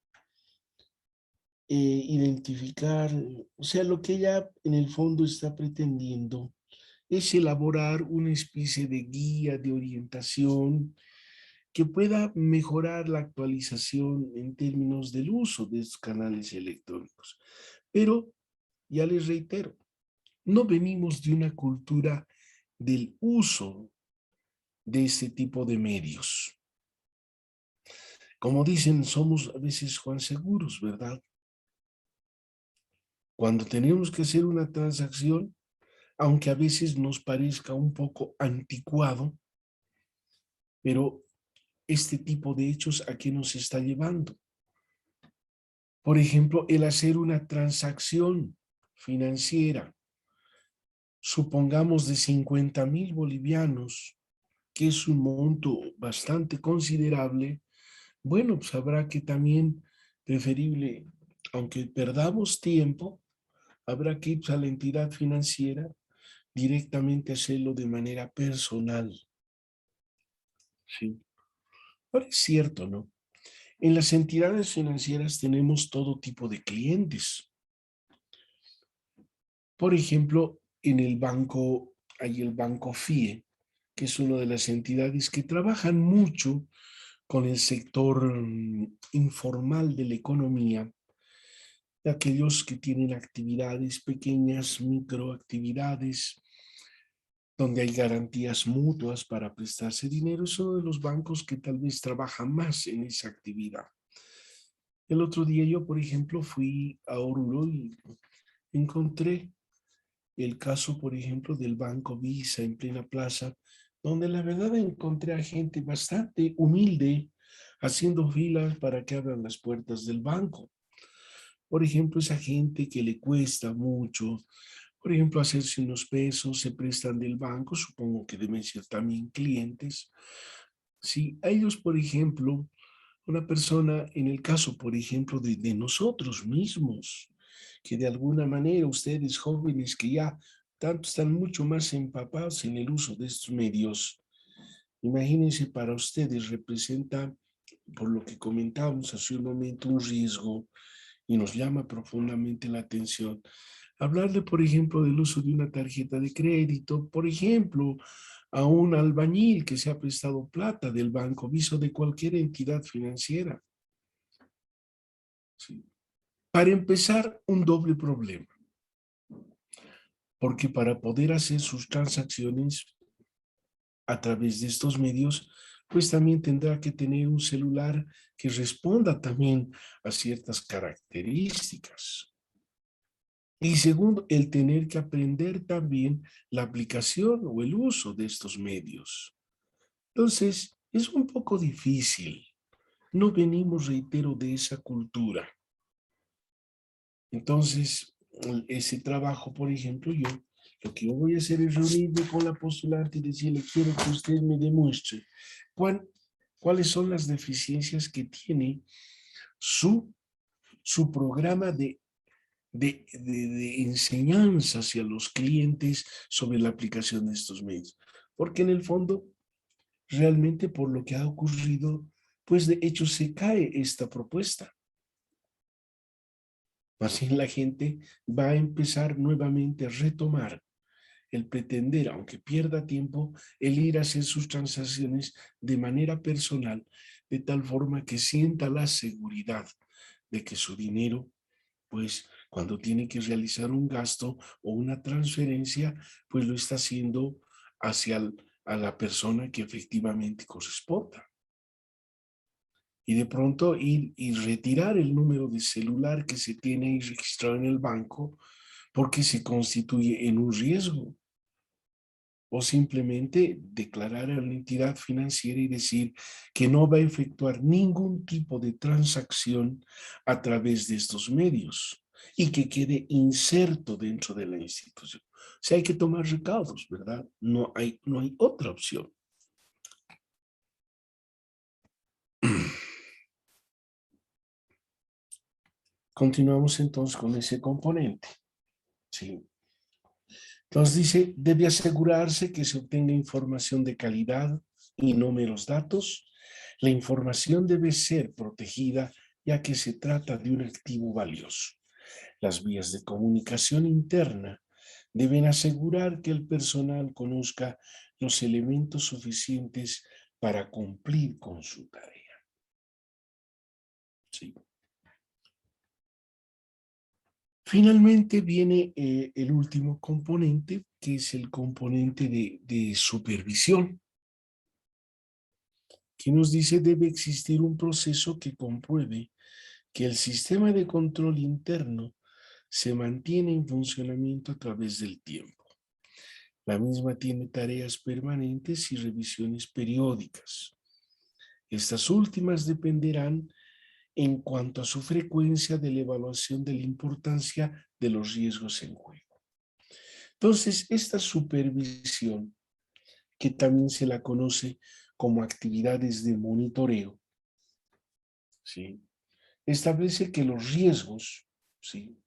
Identificar, o sea, lo que ella en el fondo está pretendiendo es elaborar una especie de guía de orientación que pueda mejorar la actualización en términos del uso de estos canales electrónicos. Pero, ya les reitero, no venimos de una cultura del uso de este tipo de medios. Como dicen, somos a veces Juan Seguros, ¿verdad? Cuando tenemos que hacer una transacción, aunque a veces nos parezca un poco anticuado, pero este tipo de hechos ¿a qué nos está llevando? Por ejemplo, el hacer una transacción financiera, supongamos de 50,000 bolivianos, que es un monto bastante considerable, bueno, pues habrá que también, preferible, aunque perdamos tiempo, habrá que ir a la entidad financiera directamente a hacerlo de manera personal. Sí. Ahora es cierto, ¿no? En las entidades financieras tenemos todo tipo de clientes. Por ejemplo, en el banco, hay el banco FIE, que es una de las entidades que trabajan mucho con el sector informal de la economía, de aquellos que tienen actividades pequeñas, microactividades, donde hay garantías mutuas para prestarse dinero. Es uno de los bancos que tal vez trabaja más en esa actividad. El otro día yo, por ejemplo, fui a Oruro y encontré el caso, por ejemplo, del Banco Visa en plena plaza, donde la verdad encontré a gente bastante humilde haciendo filas para que abran las puertas del banco. Por ejemplo, esa gente que le cuesta mucho, por ejemplo, hacerse unos pesos, se prestan del banco, supongo que deben ser también clientes. Si a ellos, por ejemplo, una persona, en el caso, por ejemplo, de nosotros mismos, que de alguna manera ustedes jóvenes que ya tanto están mucho más empapados en el uso de estos medios, imagínense, para ustedes representa, por lo que comentábamos hace un momento, un riesgo y nos llama profundamente la atención. Hablarle, por ejemplo, del uso de una tarjeta de crédito, por ejemplo, a un albañil que se ha prestado plata del Banco Viso de cualquier entidad financiera. ¿Sí? Para empezar, un doble problema. Porque para poder hacer sus transacciones a través de estos medios, pues también tendrá que tener un celular que responda también a ciertas características. Y segundo, el tener que aprender también la aplicación o el uso de estos medios. Entonces, es un poco difícil. No venimos, reitero, de esa cultura. Entonces, ese trabajo, por ejemplo, lo que yo voy a hacer es reunirme con la postulante y decirle, quiero que usted me demuestre cuáles son las deficiencias que tiene su programa de enseñanza hacia los clientes sobre la aplicación de estos medios. Porque en el fondo, realmente por lo que ha ocurrido, pues de hecho se cae esta propuesta. Así la gente va a empezar nuevamente a retomar el pretender, aunque pierda tiempo, el ir a hacer sus transacciones de manera personal, de tal forma que sienta la seguridad de que su dinero, pues cuando tiene que realizar un gasto o una transferencia, pues lo está haciendo a la persona que efectivamente corresponda. Y de pronto ir y retirar el número de celular que se tiene ahí registrado en el banco porque se constituye en un riesgo. O simplemente declarar a la entidad financiera y decir que no va a efectuar ningún tipo de transacción a través de estos medios y que quede inserto dentro de la institución. O sea, hay que tomar recaudos, ¿verdad? No hay otra opción. Continuamos entonces con ese componente. Sí. Entonces dice, debe asegurarse que se obtenga información de calidad y no meros datos. La información debe ser protegida ya que se trata de un activo valioso. Las vías de comunicación interna deben asegurar que el personal conozca los elementos suficientes para cumplir con su tarea. Sí. Finalmente viene el último componente, que es el componente de supervisión, que nos dice debe existir un proceso que compruebe que el sistema de control interno se mantiene en funcionamiento a través del tiempo. La misma tiene tareas permanentes y revisiones periódicas. Estas últimas dependerán en cuanto a su frecuencia de la evaluación de la importancia de los riesgos en juego. Entonces, esta supervisión, que también se la conoce como actividades de monitoreo, ¿sí?, establece que los riesgos, ¿sí?,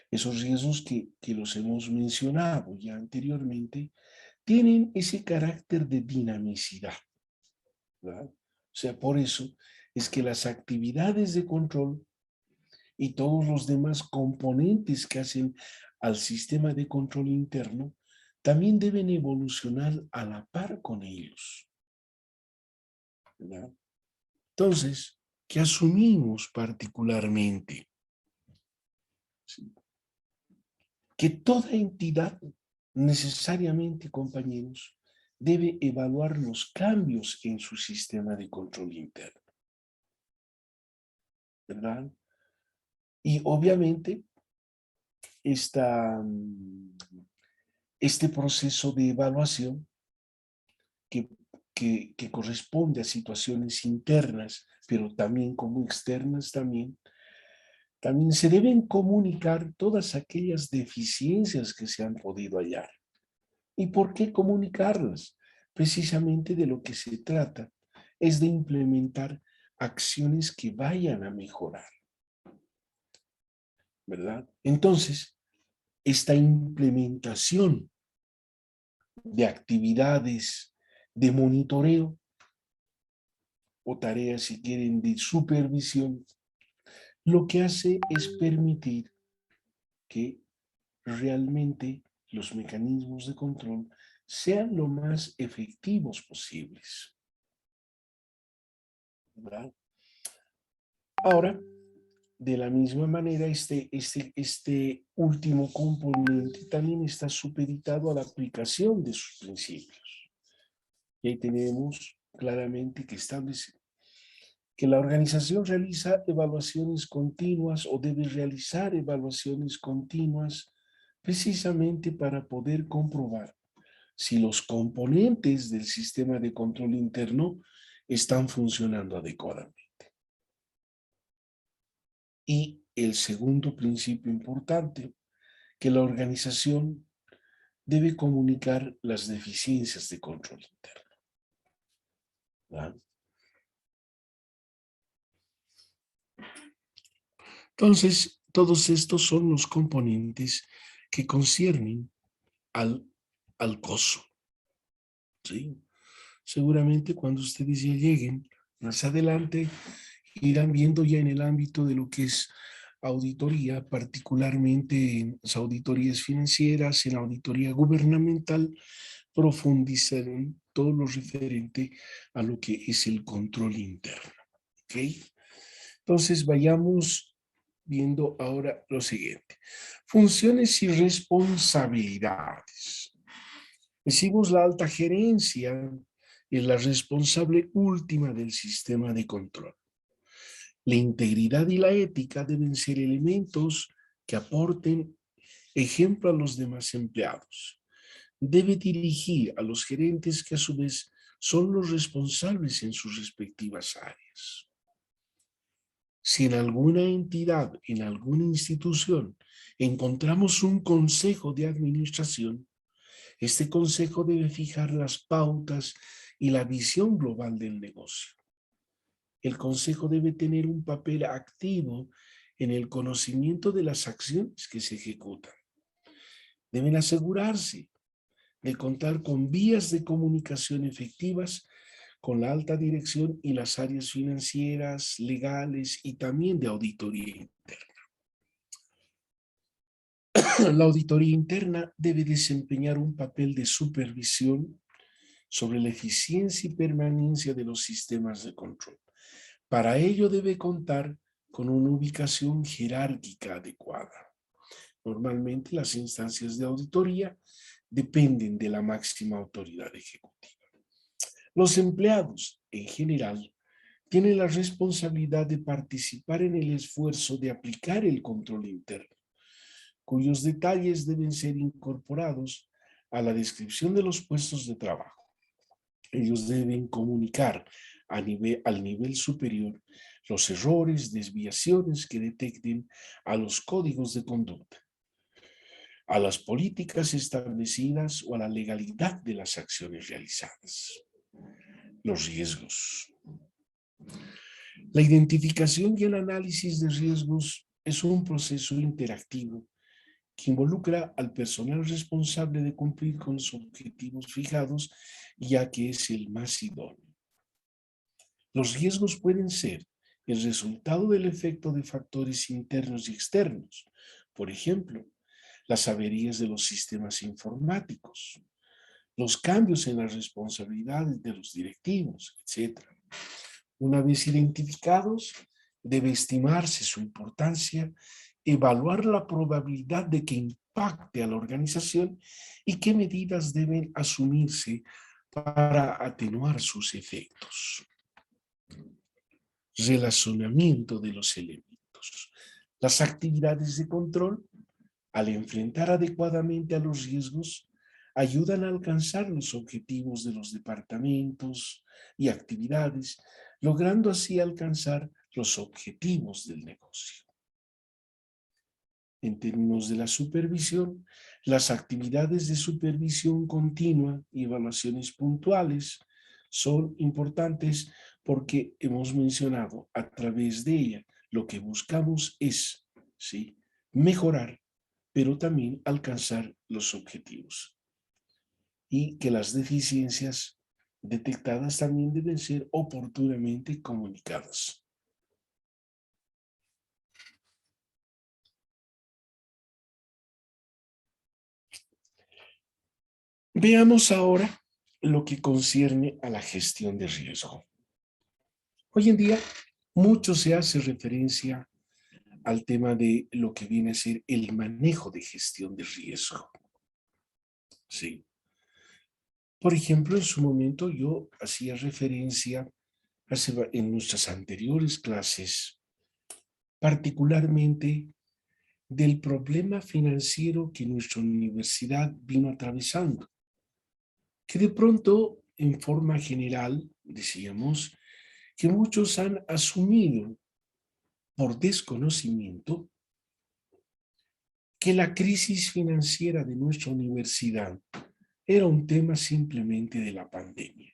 esos riesgos que los hemos mencionado ya anteriormente, tienen ese carácter de dinamicidad, ¿verdad? O sea, por eso es que las actividades de control y todos los demás componentes que hacen al sistema de control interno también deben evolucionar a la par con ellos, ¿verdad? Entonces, ¿qué asumimos particularmente? ¿Sí? Que toda entidad necesariamente, compañeros, debe evaluar los cambios en su sistema de control interno, ¿verdad? Y obviamente, este proceso de evaluación que, que corresponde a situaciones internas, pero también como externas también se deben comunicar todas aquellas deficiencias que se han podido hallar. ¿Y por qué comunicarlas? Precisamente de lo que se trata es de implementar acciones que vayan a mejorar, ¿verdad? Entonces, esta implementación de actividades de monitoreo o tareas, si quieren, de supervisión, lo que hace es permitir que realmente los mecanismos de control sean lo más efectivos posibles, ¿verdad? Ahora, de la misma manera, este último componente también está supeditado a la aplicación de sus principios. Y ahí tenemos claramente que establece que la organización realiza evaluaciones continuas o debe realizar evaluaciones continuas precisamente para poder comprobar si los componentes del sistema de control interno están funcionando adecuadamente. Y el segundo principio importante, que la organización debe comunicar las deficiencias de control interno, ¿verdad? Entonces, todos estos son los componentes que conciernen al coso, ¿sí? Seguramente cuando ustedes ya lleguen Más adelante irán viendo ya en el ámbito de lo que es auditoría, particularmente en las auditorías financieras, en auditoría gubernamental, profundizarán todo lo referente a lo que es el control interno. ¿Ok? Entonces vayamos viendo ahora lo siguiente. Funciones y responsabilidades. Decimos la alta gerencia es la responsable última del sistema de control. La integridad y la ética deben ser elementos que aporten ejemplo a los demás empleados. Debe dirigir a los gerentes que a su vez son los responsables en sus respectivas áreas. Si en alguna entidad, en alguna institución, encontramos un consejo de administración, este consejo debe fijar las pautas y la visión global del negocio. El consejo debe tener un papel activo en el conocimiento de las acciones que se ejecutan. Deben asegurarse de contar con vías de comunicación efectivas con la alta dirección y las áreas financieras, legales y también de auditoría interna. La auditoría interna debe desempeñar un papel de supervisión sobre la eficiencia y permanencia de los sistemas de control. Para ello debe contar con una ubicación jerárquica adecuada. Normalmente las instancias de auditoría dependen de la máxima autoridad ejecutiva. Los empleados, en general, tienen la responsabilidad de participar en el esfuerzo de aplicar el control interno, cuyos detalles deben ser incorporados a la descripción de los puestos de trabajo. Ellos deben comunicar al nivel superior los errores, desviaciones que detecten a los códigos de conducta, a las políticas establecidas o a la legalidad de las acciones realizadas. Los riesgos. La identificación y el análisis de riesgos es un proceso interactivo que involucra al personal responsable de cumplir con los objetivos fijados, ya que es el más idóneo. Los riesgos pueden ser el resultado del efecto de factores internos y externos, por ejemplo, las averías de los sistemas informáticos, los cambios en las responsabilidades de los directivos, etc. Una vez identificados, debe estimarse su importancia, evaluar la probabilidad de que impacte a la organización y qué medidas deben asumirse para atenuar sus efectos. Relacionamiento de los elementos. Las actividades de control, al enfrentar adecuadamente a los riesgos, ayudan a alcanzar los objetivos de los departamentos y actividades, logrando así alcanzar los objetivos del negocio. En términos de la supervisión, las actividades de supervisión continua y evaluaciones puntuales son importantes porque hemos mencionado a través de ella lo que buscamos es, ¿sí?, mejorar, pero también alcanzar los objetivos. Y que las deficiencias detectadas también deben ser oportunamente comunicadas. Veamos ahora lo que concierne a la gestión de riesgo. Hoy en día, mucho se hace referencia al tema de lo que viene a ser el manejo de gestión de riesgo. Sí. Por ejemplo, en su momento yo hacía referencia en nuestras anteriores clases, particularmente del problema financiero que nuestra universidad vino atravesando, que de pronto, en forma general, decíamos, que muchos han asumido por desconocimiento que la crisis financiera de nuestra universidad era un tema simplemente de la pandemia.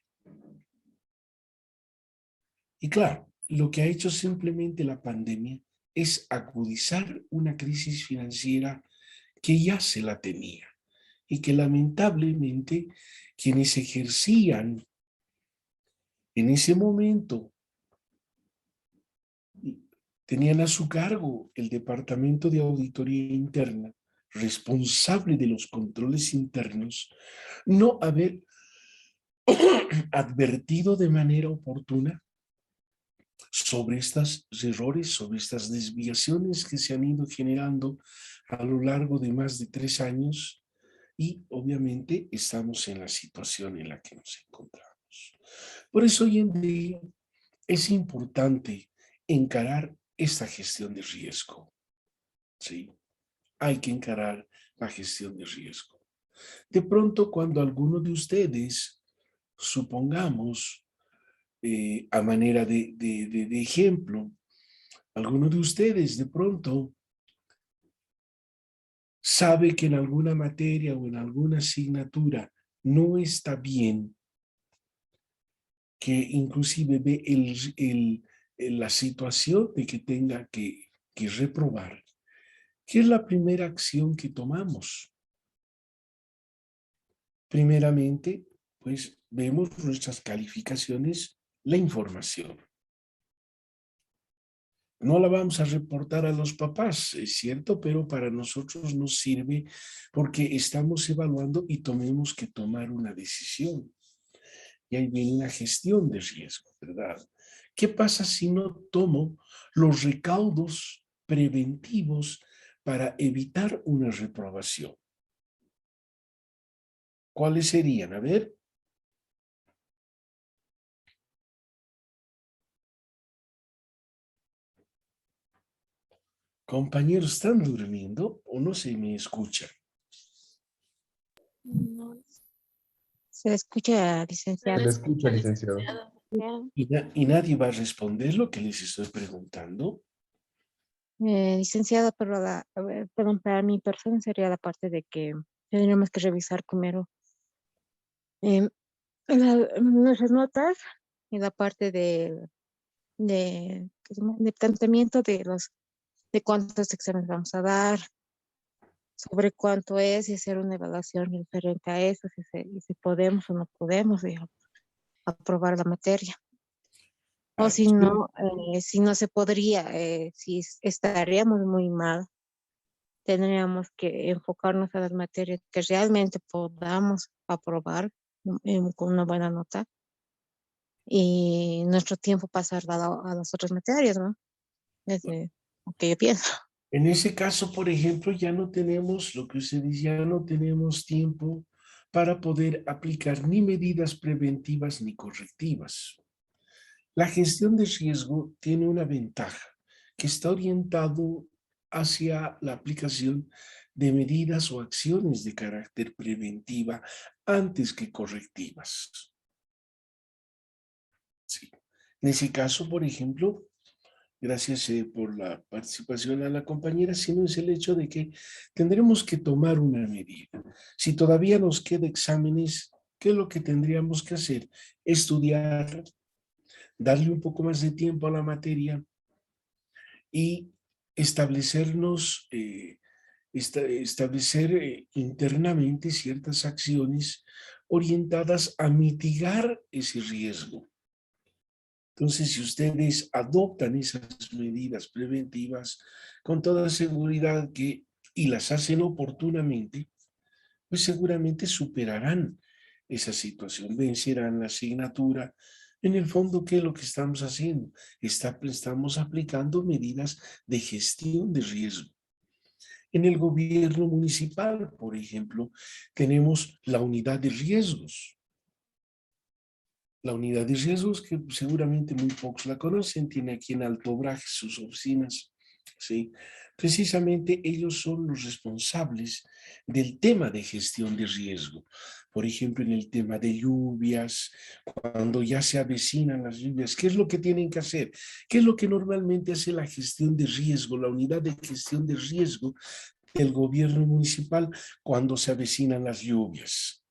Y claro, lo que ha hecho simplemente la pandemia es agudizar una crisis financiera que ya se la tenía y que lamentablemente quienes ejercían en ese momento tenían a su cargo el Departamento de Auditoría Interna, responsable de los controles internos, no haber advertido de manera oportuna sobre estos errores, sobre estas desviaciones que se han ido generando a lo largo de más de 3 años y obviamente estamos en la situación en la que nos encontramos. Por eso hoy en día es importante encarar esta gestión de riesgo. ¿Sí? Hay que encarar la gestión de riesgo. De pronto, cuando alguno de ustedes, supongamos, a manera de ejemplo, alguno de ustedes de pronto sabe que en alguna materia o en alguna asignatura no está bien, que inclusive ve la situación de que tenga que reprobar, ¿qué es la primera acción que tomamos? Primeramente, pues vemos nuestras calificaciones, la información. No la vamos a reportar a los papás, es cierto, pero para nosotros nos sirve porque estamos evaluando y tenemos que tomar una decisión. Y ahí viene una gestión de riesgo, ¿verdad? ¿Qué pasa si no tomo los recaudos preventivos para evitar una reprobación? ¿Cuáles serían? A ver. Compañeros, ¿están durmiendo o no se me escucha? No, Se escucha, Se licenciado. le escucha, licenciado. licenciado. ¿Y nadie va a responder lo que les estoy preguntando? Licenciado, pero a ver, perdón, para mi persona sería la parte de que tendríamos que revisar primero em, nuestras notas y la parte ¿qué se llama? De planteamiento de cuántos exámenes vamos a dar, sobre cuánto es y hacer una evaluación referente a eso, y si podemos o no podemos, digamos, aprobar la materia. O Ah, si no se podría, si estaríamos muy mal, tendríamos que enfocarnos a las materias que realmente podamos aprobar con una buena nota y nuestro tiempo pasar a las otras materias, ¿no? Desde lo que yo pienso. En ese caso, por ejemplo, ya no tenemos, lo que usted dice, ya no tenemos tiempo para poder aplicar ni medidas preventivas ni correctivas. La gestión de riesgo tiene una ventaja, que está orientado hacia la aplicación de medidas o acciones de carácter preventiva antes que correctivas. Sí. En ese caso, por ejemplo, gracias por la participación a la compañera, sino es el hecho de que tendremos que tomar una medida. Si todavía nos queda exámenes, ¿qué es lo que tendríamos que hacer? Estudiar, darle un poco más de tiempo a la materia y establecernos, establecer internamente ciertas acciones orientadas a mitigar ese riesgo. Entonces, si ustedes adoptan esas medidas preventivas con toda seguridad y las hacen oportunamente, pues seguramente superarán esa situación, vencerán la asignatura. En el fondo, ¿qué es lo que estamos haciendo? Estamos aplicando medidas de gestión de riesgo. En el gobierno municipal, por ejemplo, tenemos la unidad de riesgos. La unidad de riesgos, que seguramente muy pocos la conocen, tiene aquí en Alto Braje sus oficinas, ¿sí? Precisamente ellos son los responsables del tema de gestión de riesgo. Por ejemplo, en el tema de lluvias, cuando ya se avecinan las lluvias, ¿qué es lo que tienen que hacer? ¿Qué es lo que normalmente hace la gestión de riesgo, la unidad de gestión de riesgo del gobierno municipal cuando se avecinan las lluvias?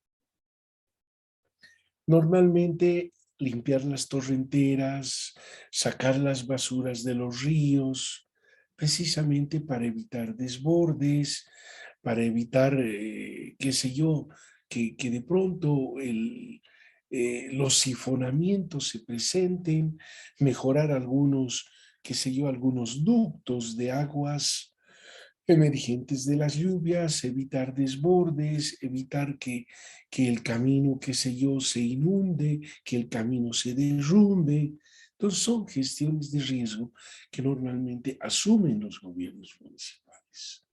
Normalmente limpiar las torrenteras, sacar las basuras de los ríos, precisamente para evitar desbordes, para evitar, qué sé yo, que de pronto los sifonamientos se presenten, mejorar algunos qué sé yo, algunos ductos de aguas emergentes de las lluvias, evitar desbordes, evitar que el camino, qué sé yo, se inunde, que el camino se derrumbe. Entonces son gestiones de riesgo que normalmente asumen los gobiernos municipales,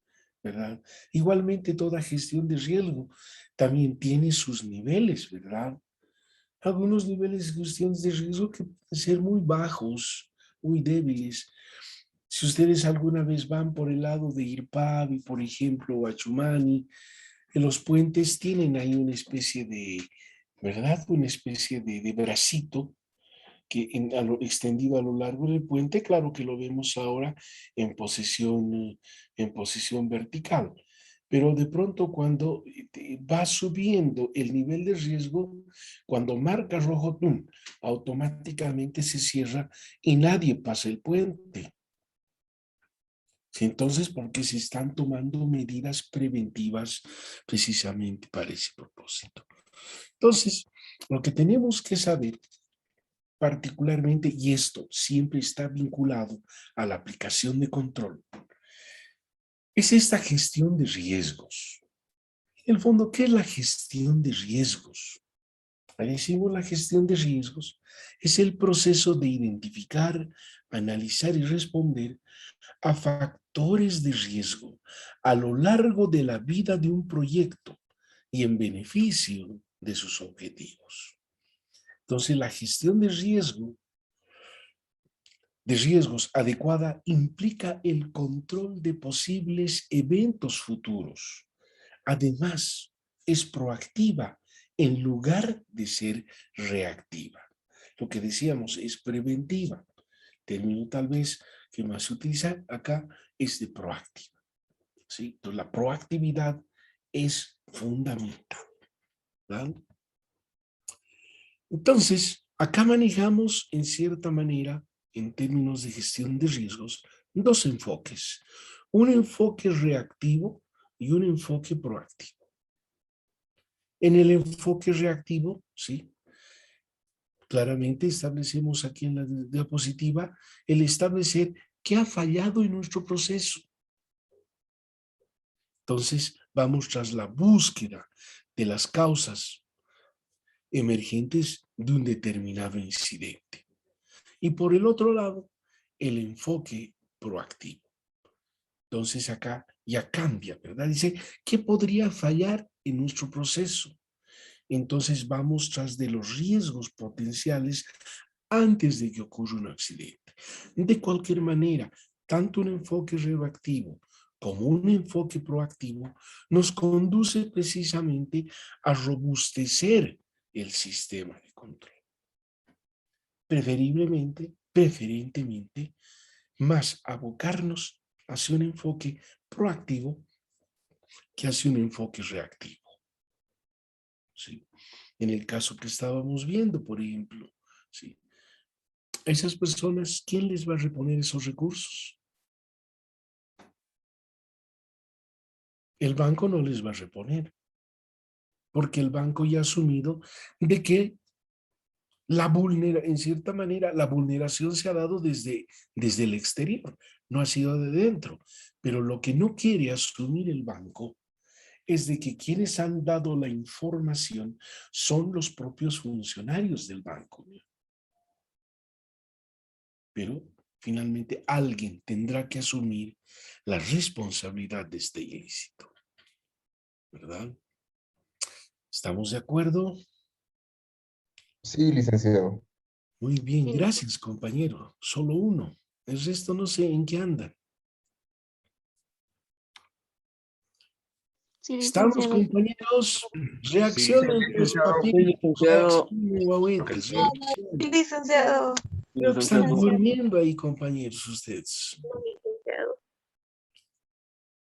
¿verdad? Igualmente toda gestión de riesgo también tiene sus niveles, ¿verdad? Algunos niveles de gestión de riesgo que pueden ser muy bajos, muy débiles. Si ustedes alguna vez van por el lado de Irpavi, por ejemplo, o Achumani, los puentes tienen ahí una especie de, ¿verdad? Una especie de bracito que extendido a lo largo del puente, claro que lo vemos ahora en posición vertical. Pero de pronto cuando va subiendo el nivel de riesgo, cuando marca rojo, ¡tum!, automáticamente se cierra y nadie pasa el puente. Entonces, porque se están tomando medidas preventivas precisamente para ese propósito. Entonces, lo que tenemos que saber particularmente, y esto siempre está vinculado a la aplicación de control, es esta gestión de riesgos. En el fondo, ¿qué es la gestión de riesgos? Decimos la gestión de riesgos es el proceso de identificar, analizar y responder a factores de riesgo a lo largo de la vida de un proyecto y en beneficio de sus objetivos. Entonces, la gestión de riesgos adecuada implica el control de posibles eventos futuros. Además, es proactiva en lugar de ser reactiva. Lo que decíamos es preventiva. Término tal vez que más se utiliza acá es de proactiva. ¿Sí? Entonces, la proactividad es fundamental, ¿verdad? Entonces, acá manejamos en cierta manera, en términos de gestión de riesgos, dos enfoques. Un enfoque reactivo y un enfoque proactivo. En el enfoque reactivo, ¿sí?, claramente establecemos aquí en la diapositiva el establecer qué ha fallado en nuestro proceso. Entonces, vamos tras la búsqueda de las causas emergentes de un determinado incidente. Y por el otro lado, el enfoque proactivo. Entonces acá ya cambia, ¿verdad? Dice, ¿qué podría fallar en nuestro proceso? Entonces vamos tras de los riesgos potenciales antes de que ocurra un accidente. De cualquier manera, tanto un enfoque reactivo como un enfoque proactivo nos conduce precisamente a robustecer el sistema de control. Preferentemente, más abocarnos hacia un enfoque proactivo que hacia un enfoque reactivo. ¿Sí? En el caso que estábamos viendo, por ejemplo, ¿sí?, a esas personas, ¿quién les va a reponer esos recursos? El banco no les va a reponer, porque el banco ya ha asumido de que en cierta manera, la vulneración se ha dado desde el exterior, no ha sido de dentro. Pero lo que no quiere asumir el banco es de que quienes han dado la información son los propios funcionarios del banco. Pero finalmente alguien tendrá que asumir la responsabilidad de este ilícito, ¿verdad? ¿Estamos de acuerdo? Sí, licenciado. Muy bien, Sí. gracias, compañero. Solo uno. El resto no sé en qué andan. Sí, ¿Estamos, licenciado. compañeros? Sí, Reaccionen, pues, licenciado. papeles, Licenciado. reaccionen, guaguetes, Sí, reaccionen. licenciado. Creo que están Licenciado. durmiendo ahí, compañeros, ustedes. Licenciado.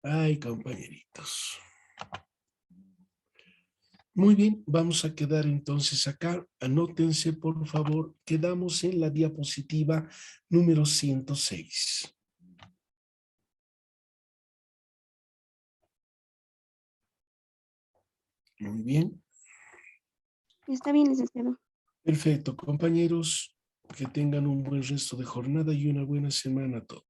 Ay, compañeritos. Muy bien, vamos a quedar entonces acá. Anótense, por favor. Quedamos en la diapositiva número 106. Muy bien. Está bien, licenciado. Perfecto, compañeros. Que tengan un buen resto de jornada y una buena semana a todos.